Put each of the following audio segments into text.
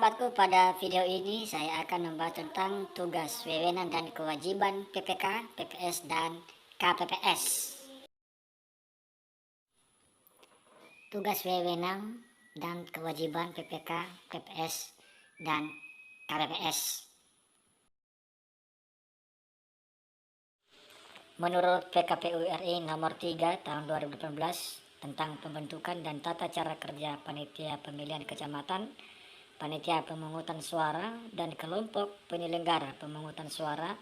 sahabatku, pada video ini saya akan membahas tentang tugas, wewenang, dan kewajiban PPK, PPS, dan KPPS. Tugas, wewenang, dan kewajiban PPK, PPS, dan KPPS. Menurut PKPU RI nomor 3 tahun 2018 tentang pembentukan dan tata cara kerja panitia pemilihan kecamatan, panitia pemungutan suara, dan kelompok penyelenggara pemungutan suara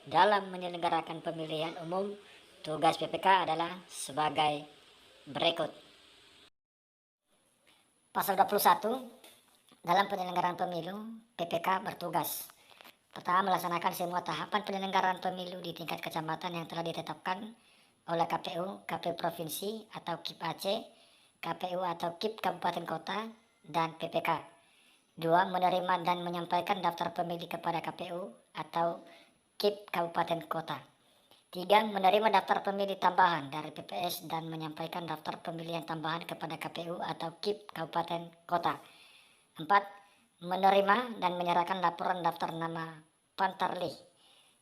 dalam menyelenggarakan pemilihan umum, tugas PPK adalah sebagai berikut. Pasal 21, dalam penyelenggaraan pemilu, PPK bertugas: pertama, melaksanakan semua tahapan penyelenggaraan pemilu di tingkat kecamatan yang telah ditetapkan oleh KPU, KPU Provinsi atau KIP Aceh, KPU atau KIP Kabupaten Kota, dan PPK. 2. Menerima dan menyampaikan daftar pemilih kepada KPU atau KIP Kabupaten Kota. 3. Menerima daftar pemilih tambahan dari PPS dan menyampaikan daftar pemilihan tambahan kepada KPU atau KIP Kabupaten Kota. 4. Menerima dan menyerahkan laporan daftar nama Pantarlih.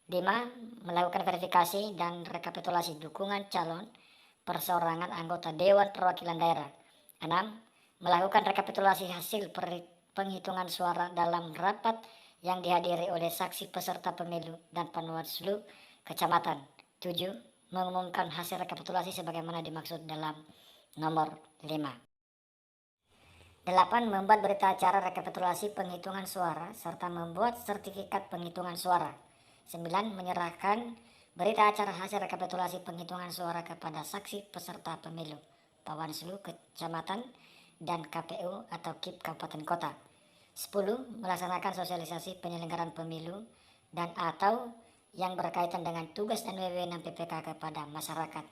5. Melakukan verifikasi dan rekapitulasi dukungan calon perseorangan anggota Dewan Perwakilan Daerah. 6. Melakukan rekapitulasi hasil penghitungan suara dalam rapat yang dihadiri oleh saksi peserta pemilu dan Panwaslu kecamatan. 7. Mengumumkan hasil rekapitulasi sebagaimana dimaksud dalam nomor 5. 8. Membuat berita acara rekapitulasi penghitungan suara serta membuat sertifikat penghitungan suara. 9. Menyerahkan berita acara hasil rekapitulasi penghitungan suara kepada saksi peserta pemilu, Panwaslu kecamatan, dan KPU atau KIP Kabupaten Kota. 10. Melaksanakan sosialisasi penyelenggaraan pemilu dan atau yang berkaitan dengan tugas dan wewenang PPK kepada masyarakat.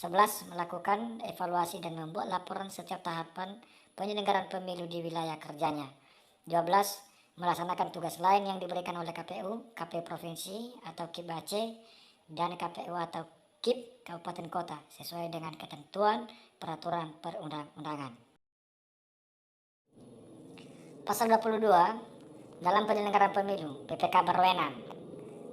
11. Melakukan evaluasi dan membuat laporan setiap tahapan penyelenggaraan pemilu di wilayah kerjanya. 12. Melaksanakan tugas lain yang diberikan oleh KPU, KPU Provinsi atau KIP Aceh, dan KPU atau KIP Kabupaten Kota sesuai dengan ketentuan peraturan perundang-undangan. Pasal 22, dalam penyelenggaraan pemilu, PPK berwenang: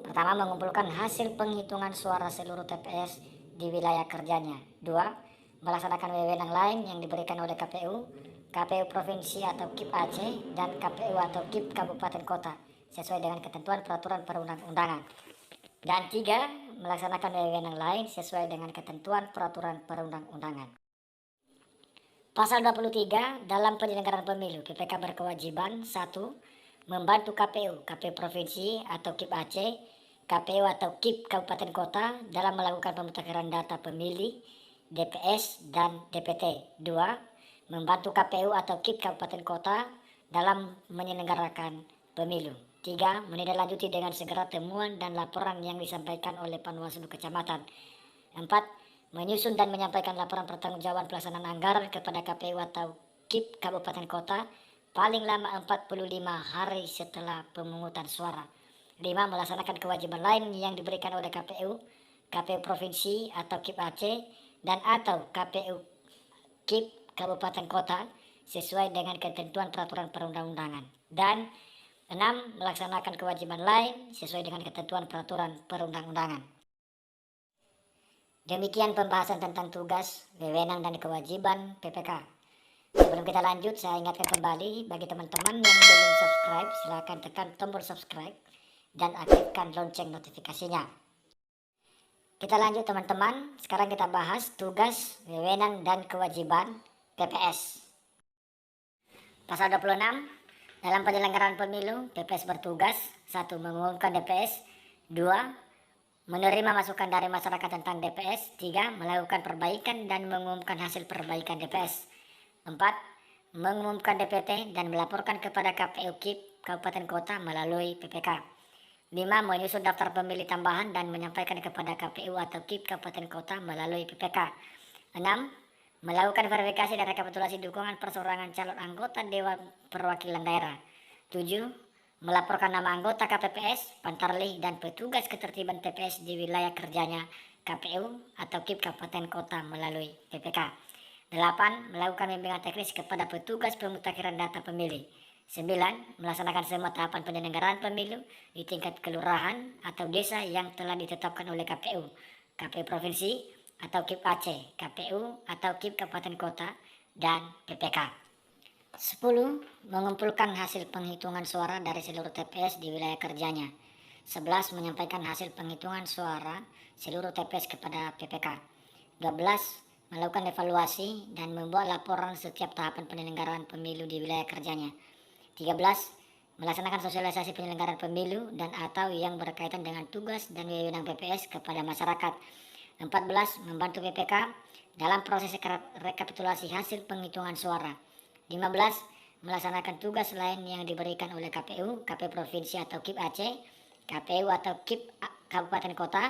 pertama, mengumpulkan hasil penghitungan suara seluruh TPS di wilayah kerjanya. 2. Melaksanakan wewenang lain yang diberikan oleh KPU, KPU Provinsi atau KIP Aceh, dan KPU atau KIP Kabupaten Kota sesuai dengan ketentuan peraturan perundang-undangan. Dan 3. Melaksanakan wewenang lain sesuai dengan ketentuan peraturan perundang-undangan. Pasal 23, dalam penyelenggaraan pemilu, PPK berkewajiban: 1. Membantu KPU, KPU Provinsi atau KIP Aceh, KPU atau KIP Kabupaten Kota dalam melakukan pemutakhiran data pemilih, DPS, dan DPT. 2. Membantu KPU atau KIP Kabupaten Kota dalam menyelenggarakan pemilu. 3. Menindaklanjuti dengan segera temuan dan laporan yang disampaikan oleh Panwaslu kecamatan. 4. Menyusun dan menyampaikan laporan pertanggungjawaban pelaksanaan anggaran kepada KPU atau KIP Kabupaten Kota paling lama 45 hari setelah pemungutan suara. 5. Melaksanakan kewajiban lain yang diberikan oleh KPU, KPU Provinsi atau KIP Aceh, dan atau KPU KIP Kabupaten Kota sesuai dengan ketentuan peraturan perundang-undangan. Dan 6. Melaksanakan kewajiban lain sesuai dengan ketentuan peraturan perundang-undangan. Demikian pembahasan tentang tugas, wewenang, dan kewajiban PPK. Sebelum kita lanjut, saya ingatkan kembali bagi teman-teman yang belum subscribe, silakan tekan tombol subscribe dan aktifkan lonceng notifikasinya. Kita lanjut teman-teman, sekarang kita bahas tugas, wewenang, dan kewajiban PPS. Pasal 26, dalam penyelenggaraan pemilu, PPS bertugas: 1. Mengumumkan DPS. 2. Menerima masukan dari masyarakat tentang DPS. 3. Melakukan perbaikan dan mengumumkan hasil perbaikan DPS. 4. Mengumumkan DPT dan melaporkan kepada KPU KIP Kabupaten Kota melalui PPK. 5. Menyusun daftar pemilih tambahan dan menyampaikan kepada KPU atau KIP Kabupaten Kota melalui PPK. 6. Melakukan verifikasi dan rekapitulasi dukungan perseorangan calon anggota Dewan Perwakilan Daerah. 7. Melaporkan nama anggota KPPS, Pantarlih, dan petugas ketertiban TPS di wilayah kerjanya KPU atau KIP Kabupaten Kota melalui PPK. 8. Melakukan bimbingan teknis kepada petugas pemutakhiran data pemilih. 9. Melaksanakan semua tahapan penyelenggaraan pemilu di tingkat kelurahan atau desa yang telah ditetapkan oleh KPU, KPU Provinsi atau KIP Aceh, KPU atau KIP Kabupaten Kota, dan PPK. 10. Mengumpulkan hasil penghitungan suara dari seluruh TPS di wilayah kerjanya. 11. Menyampaikan hasil penghitungan suara seluruh TPS kepada PPK. 12. Melakukan evaluasi dan membuat laporan setiap tahapan penyelenggaraan pemilu di wilayah kerjanya. 13. Melaksanakan sosialisasi penyelenggaraan pemilu dan atau yang berkaitan dengan tugas dan wewenang PPS kepada masyarakat. 14. Membantu PPK dalam proses rekapitulasi hasil penghitungan suara. 15. Melaksanakan tugas lain yang diberikan oleh KPU, KPU Provinsi atau KIP Aceh, KPU atau KIP Kabupaten Kota,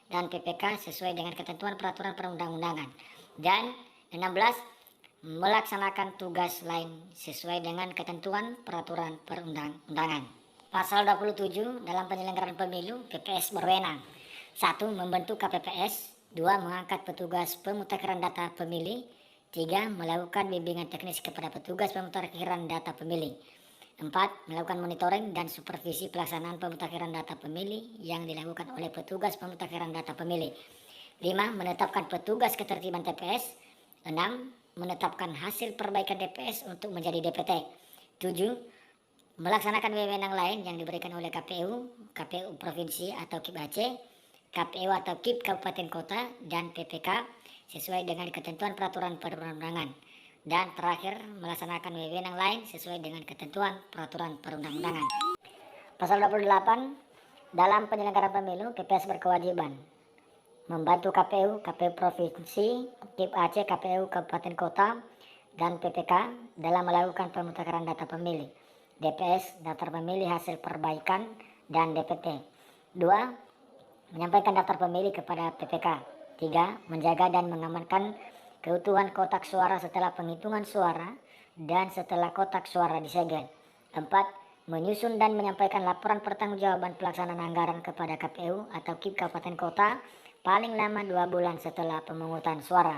dan PPK sesuai dengan ketentuan peraturan perundang-undangan. Dan 16. Melaksanakan tugas lain sesuai dengan ketentuan peraturan perundang-undangan. Pasal 27 dalam penyelenggaraan pemilu, PPS berwenang. 1. Membentuk KPPS. 2. Mengangkat petugas pemutakhiran data pemilih. 3. Melakukan bimbingan teknis kepada petugas pemutakhiran data pemilih. 4. Melakukan monitoring dan supervisi pelaksanaan pemutakhiran data pemilih yang dilakukan oleh petugas pemutakhiran data pemilih. 5. Menetapkan petugas ketertiban TPS. 6. Menetapkan hasil perbaikan DPS untuk menjadi DPT. 7. Melaksanakan wewenang lain yang diberikan oleh KPU, KPU Provinsi atau KIP Aceh, KPU atau KIP Kabupaten Kota, dan PPK sesuai dengan ketentuan peraturan perundang-undangan. Dan terakhir, melaksanakan wewenang lain sesuai dengan ketentuan peraturan perundang-undangan. Pasal 28, dalam penyelenggaraan pemilu, PPS berkewajiban membantu KPU, KPU Provinsi, KIP Aceh, KPU Kabupaten Kota, dan PPK dalam melakukan pemutakhiran data pemilih, DPS, daftar pemilih hasil perbaikan, dan DPT. 2. Menyampaikan daftar pemilih kepada PPK. 3. Menjaga dan mengamankan keutuhan kotak suara setelah penghitungan suara dan setelah kotak suara disegel. 4. Menyusun dan menyampaikan laporan pertanggungjawaban pelaksanaan anggaran kepada KPU atau KIP Kabupaten Kota paling lama 2 bulan setelah pemungutan suara.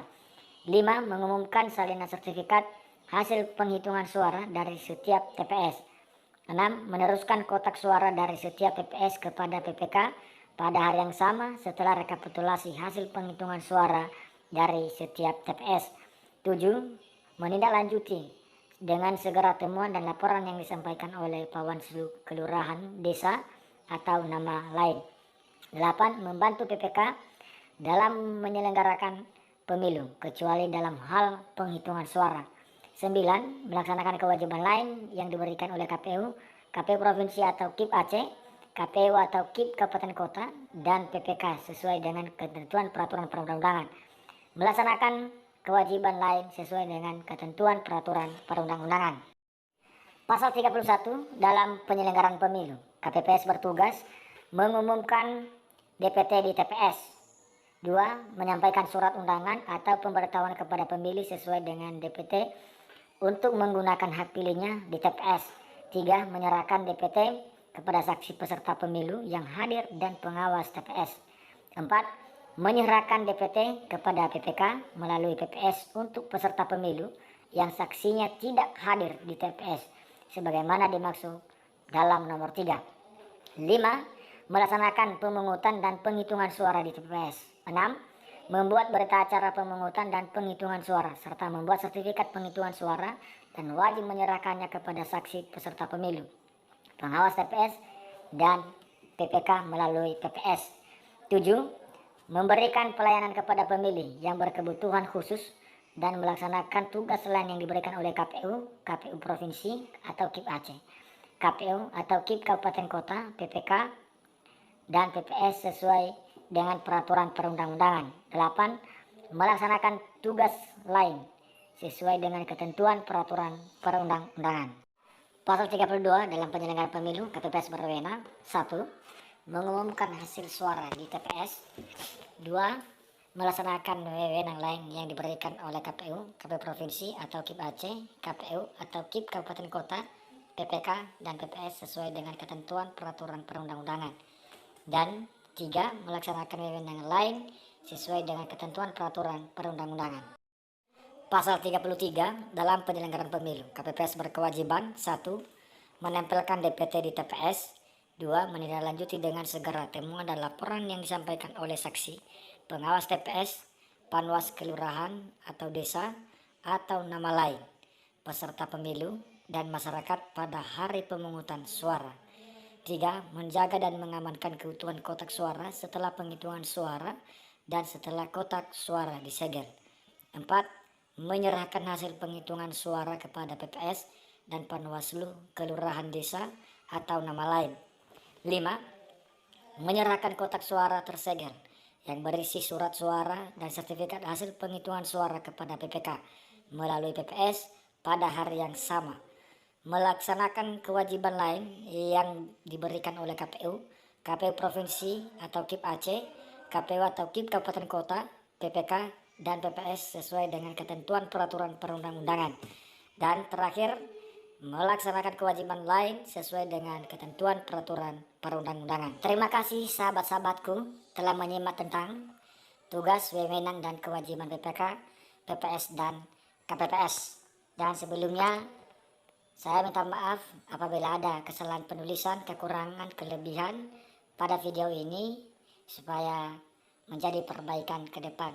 5. Mengumumkan salinan sertifikat hasil penghitungan suara dari setiap TPS. 6. Meneruskan kotak suara dari setiap TPS kepada PPK pada hari yang sama setelah rekapitulasi hasil penghitungan suara dari setiap TPS. 7. Menindaklanjuti dengan segera temuan dan laporan yang disampaikan oleh Pawanslu Kelurahan Desa atau nama lain. 8. Membantu PPK dalam menyelenggarakan pemilu, kecuali dalam hal penghitungan suara. 9. Melaksanakan kewajiban lain yang diberikan oleh KPU, KPU Provinsi atau KIP Aceh, KPU atau KIP Kabupaten Kota, dan PPK sesuai dengan ketentuan peraturan perundang-undangan. Melaksanakan kewajiban lain sesuai dengan ketentuan peraturan perundang-undangan. Pasal 31 dalam penyelenggaraan pemilu, KPPS bertugas mengumumkan DPT di TPS. 2. Menyampaikan surat undangan atau pemberitahuan kepada pemilih sesuai dengan DPT untuk menggunakan hak pilihnya di TPS. 3. Menyerahkan DPT kepada saksi peserta pemilu yang hadir dan pengawas TPS. 4. Menyerahkan DPT kepada PPK melalui PPS untuk peserta pemilu yang saksinya tidak hadir di TPS sebagaimana dimaksud dalam nomor 3. 5. Melaksanakan pemungutan dan penghitungan suara di TPS. 6. Membuat berita acara pemungutan dan penghitungan suara serta membuat sertifikat penghitungan suara dan wajib menyerahkannya kepada saksi peserta pemilu, pengawas TPS, dan PPK melalui PPS. 7. Memberikan pelayanan kepada pemilih yang berkebutuhan khusus dan melaksanakan tugas lain yang diberikan oleh KPU, KPU Provinsi atau KIP Aceh, KPU atau KIP Kabupaten Kota, PPK, dan PPS sesuai dengan peraturan perundang-undangan. 8. Melaksanakan tugas lain sesuai dengan ketentuan peraturan perundang-undangan. Pasal 32 dalam penyelenggaraan pemilu, KPPS berwenang. 1. Mengumumkan hasil suara di TPS. 2. Melaksanakan wewenang lain yang diberikan oleh KPU, KPU Provinsi atau KIP Aceh, KPU atau KIP Kabupaten Kota, PPK, dan PPS sesuai dengan ketentuan peraturan perundang-undangan. Dan 3. Melaksanakan wewenang lain sesuai dengan ketentuan peraturan perundang-undangan. Pasal 33 dalam penyelenggaraan pemilu, KPPS berkewajiban. 1. menempelkan DPT di TPS. 2. Menindaklanjuti dengan segera temuan dan laporan yang disampaikan oleh saksi, pengawas TPS, panwas kelurahan atau desa, atau nama lain, peserta pemilu, dan masyarakat pada hari pemungutan suara. 3. Menjaga dan mengamankan keutuhan kotak suara setelah penghitungan suara dan setelah kotak suara disegel. 4. Menyerahkan hasil penghitungan suara kepada PPS dan Panwaslu kelurahan desa atau nama lain. 5. Menyerahkan kotak suara tersegel yang berisi surat suara dan sertifikat hasil penghitungan suara kepada PPK melalui PPS pada hari yang sama. Melaksanakan kewajiban lain yang diberikan oleh KPU, KPU Provinsi atau KIP Aceh, KPU atau KIP Kabupaten Kota, PPK, dan PPS sesuai dengan ketentuan peraturan perundang-undangan. Dan terakhir, melaksanakan kewajiban lain sesuai dengan ketentuan peraturan perundang-undangan. Terima kasih sahabat-sahabatku telah menyimak tentang tugas, wewenang, dan kewajiban PPK, PPS, dan KPPS. Dan sebelumnya, saya minta maaf apabila ada kesalahan penulisan, kekurangan, kelebihan pada video ini supaya menjadi perbaikan ke depan.